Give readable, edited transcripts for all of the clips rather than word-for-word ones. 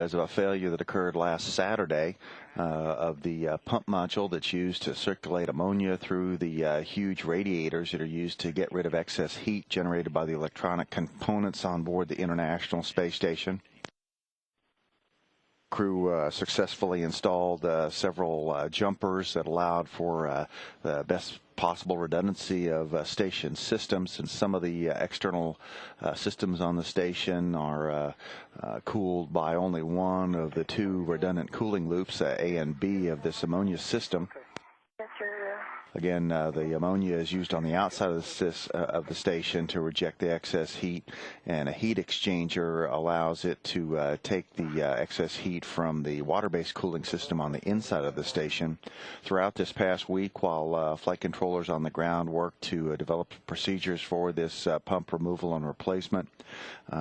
As of a failure that occurred last Saturday of the pump module that's used to circulate ammonia through the huge radiators that are used to get rid of excess heat generated by the electronic components on board the International Space Station. Crew successfully installed several jumpers that allowed for the best possible redundancy of station systems, and some of the external systems on the station are cooled by only one of the two redundant cooling loops, A and B, of this ammonia system. Again, the ammonia is used on the outside of the station to reject the excess heat, and a heat exchanger allows it to take the excess heat from the water-based cooling system on the inside of the station. Throughout this past week, while flight controllers on the ground worked to develop procedures for this pump removal and replacement,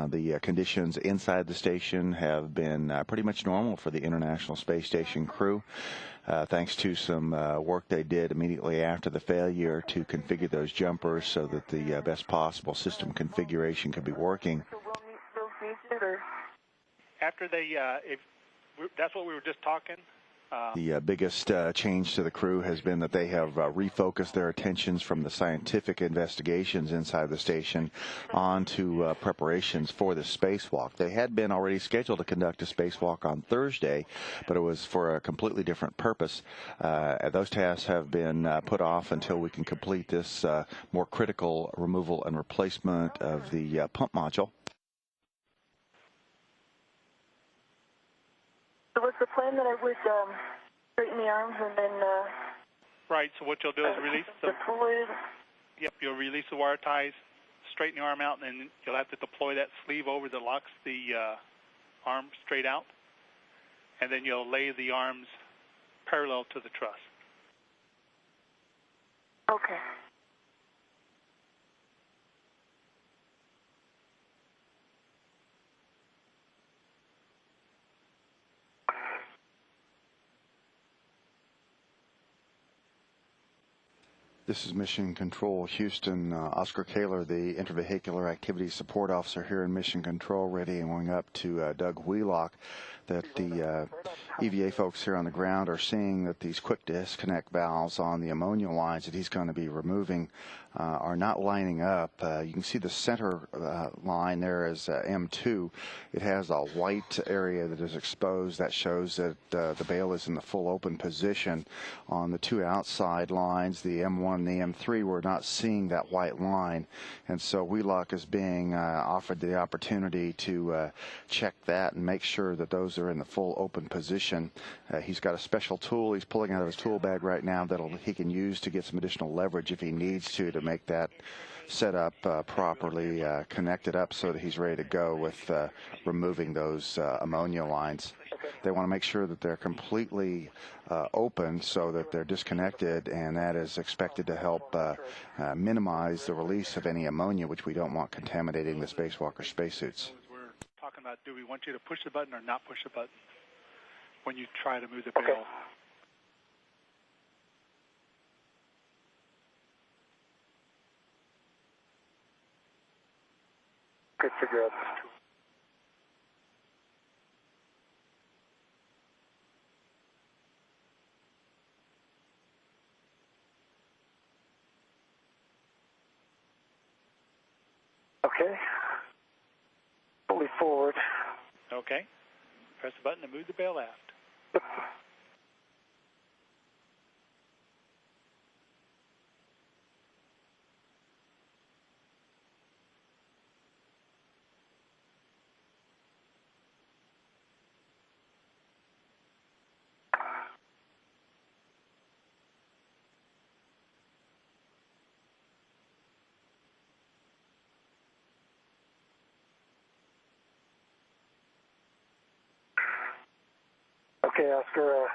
the conditions inside the station have been pretty much normal for the International Space Station crew. Thanks to some work they did immediately after the failure to configure those jumpers so that the best possible system configuration could be working. After they, that's what we were just talking. The biggest change to the crew has been that they have refocused their attentions from the scientific investigations inside the station onto preparations for the spacewalk. They had been already scheduled to conduct a spacewalk on Thursday, but it was for a completely different purpose. Those tasks have been put off until we can complete this more critical removal and replacement of the pump module. So was the plan that I would straighten the arms and then right, so what you'll do is release the deploy. Yep, you'll release the wire ties, straighten the arm out, and then you'll have to deploy that sleeve over that locks the arm straight out, and then you'll lay the arms parallel to the truss. Okay. This is Mission Control, Houston. Oscar Kaler, the Intervehicular Activity Support Officer here in Mission Control, ready and going up to Doug Wheelock, that the EVA folks here on the ground are seeing that these quick disconnect valves on the ammonia lines that he's going to be removing are not lining up. You can see the center line there is M2. It has a white area that is exposed. That shows that the bale is in the full open position. On the two outside lines, the M1 and the M3, we're not seeing that white line, and so Wheelock is being offered the opportunity to check that and make sure that those are in the full open position. He's got a special tool he's pulling out of his tool bag right now that he can use to get some additional leverage if he needs to make that setup properly connected up so that he's ready to go with removing those ammonia lines. They want to make sure that they're completely open so that they're disconnected, and that is expected to help minimize the release of any ammonia, which we don't want contaminating the spacewalk or spacesuits. We're talking about, do we want you to push the button or not push the button when you try to move the bale? Okay. Good figure out this tool. Okay. Fully forward. Okay. Press the button to move the bale aft. Okay, Oscar,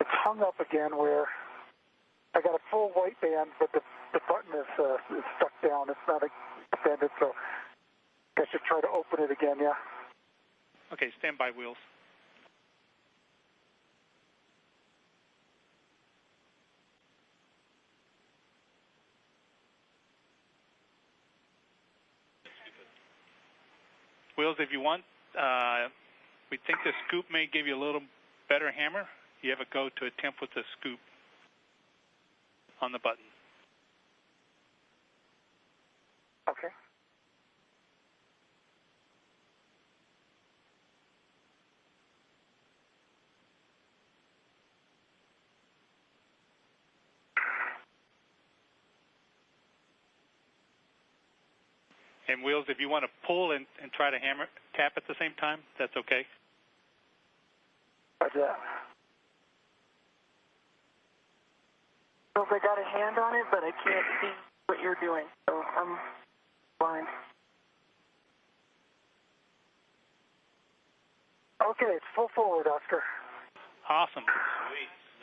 it's hung up again where I got a full white band, but the button is stuck down. It's not extended, so I should try to open it again, yeah? Okay, stand by, Wheels. Wheels, if you want, We think the scoop may give you a little better hammer. You have a go to attempt with the scoop on the button. Okay. And Wheels, if you want to pull and try to tap at the same time, that's okay. Roger that. So I got a hand on it, but I can't see what you're doing, so I'm blind. Okay, it's full forward, Oscar. Awesome.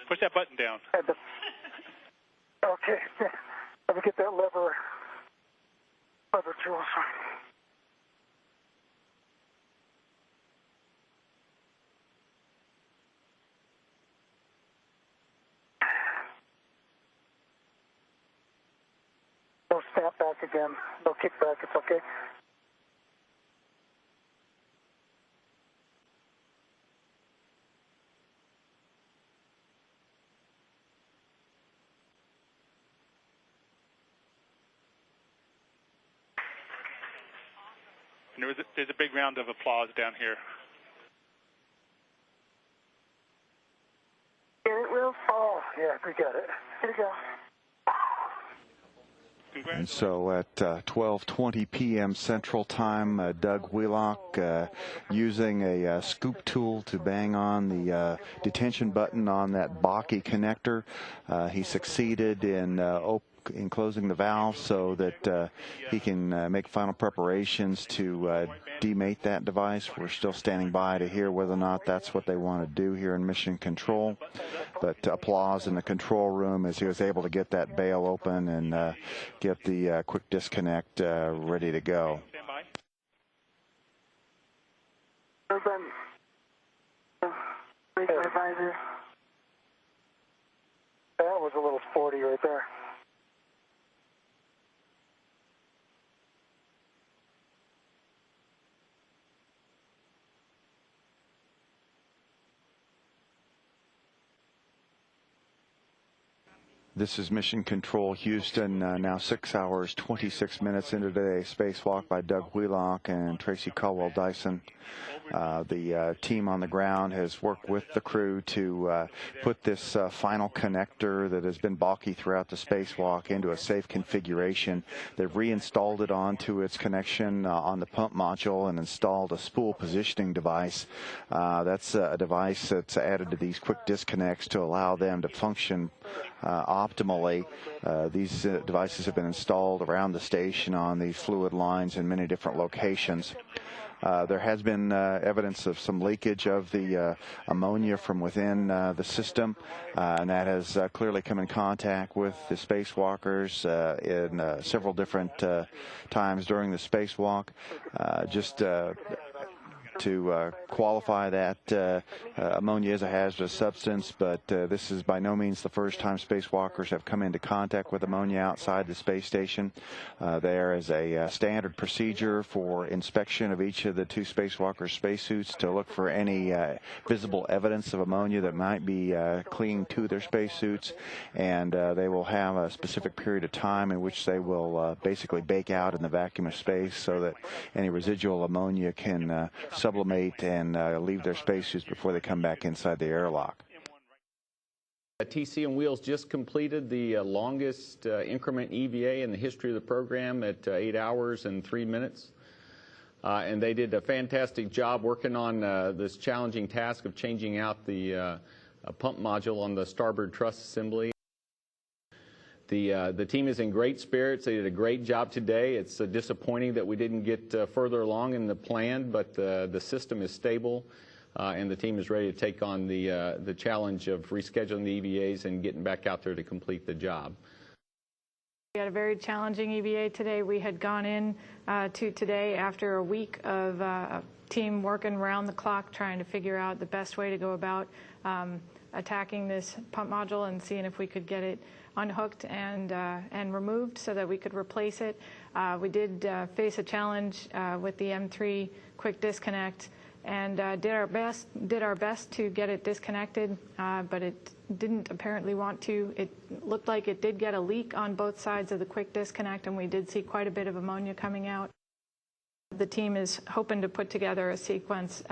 Push that button down. Okay, let me get that lever tool. No snap back again, no kickback, it's okay. And there's a big round of applause down here. Get it, Will? Oh, yeah, we got it. Here we go. And so at 12:20 p.m. Central Time, Doug Wheelock using a scoop tool to bang on the detention button on that Baki connector. He succeeded in closing the valve so that he can make final preparations to demate that device. We're still standing by to hear whether or not that's what they want to do here in Mission Control. But applause in the control room as he was able to get that bail open and get the quick disconnect ready to go. That was a little sporty right there. This is Mission Control Houston, now 6 hours, 26 minutes into today's spacewalk by Doug Wheelock and Caldwell Dyson. The team on the ground has worked with the crew to put this final connector that has been bulky throughout the spacewalk into a safe configuration. They've reinstalled it onto its connection on the pump module and installed a spool positioning device. That's a device that's added to these quick disconnects to allow them to function optimally. These devices have been installed around the station on these fluid lines in many different locations. There has been evidence of some leakage of the ammonia from within the system, and that has clearly come in contact with the spacewalkers in several different times during the spacewalk. Just to qualify that ammonia is a hazardous substance, but this is by no means the first time spacewalkers have come into contact with ammonia outside the space station. There is a standard procedure for inspection of each of the two spacewalkers' spacesuits to look for any visible evidence of ammonia that might be clinging to their spacesuits, and they will have a specific period of time in which they will basically bake out in the vacuum of space so that any residual ammonia can sublimate and leave their spacesuits before they come back inside the airlock. TC and Wheels just completed the longest increment EVA in the history of the program at 8 hours and 3 minutes. And they did a fantastic job working on this challenging task of changing out the pump module on the starboard truss assembly. The team is in great spirits. They did a great job today. It's disappointing that we didn't get further along in the plan, but the system is stable, and the team is ready to take on the challenge of rescheduling the EVAs and getting back out there to complete the job. We had a very challenging EVA today. We had gone in to today after a week of a team working around the clock trying to figure out the best way to go about attacking this pump module and seeing if we could get it unhooked and removed so that we could replace it. We did face a challenge with the M3 quick disconnect, and did our best to get it disconnected, but it didn't apparently want to. It looked like it did get a leak on both sides of the quick disconnect, and we did see quite a bit of ammonia coming out. The team is hoping to put together a sequence,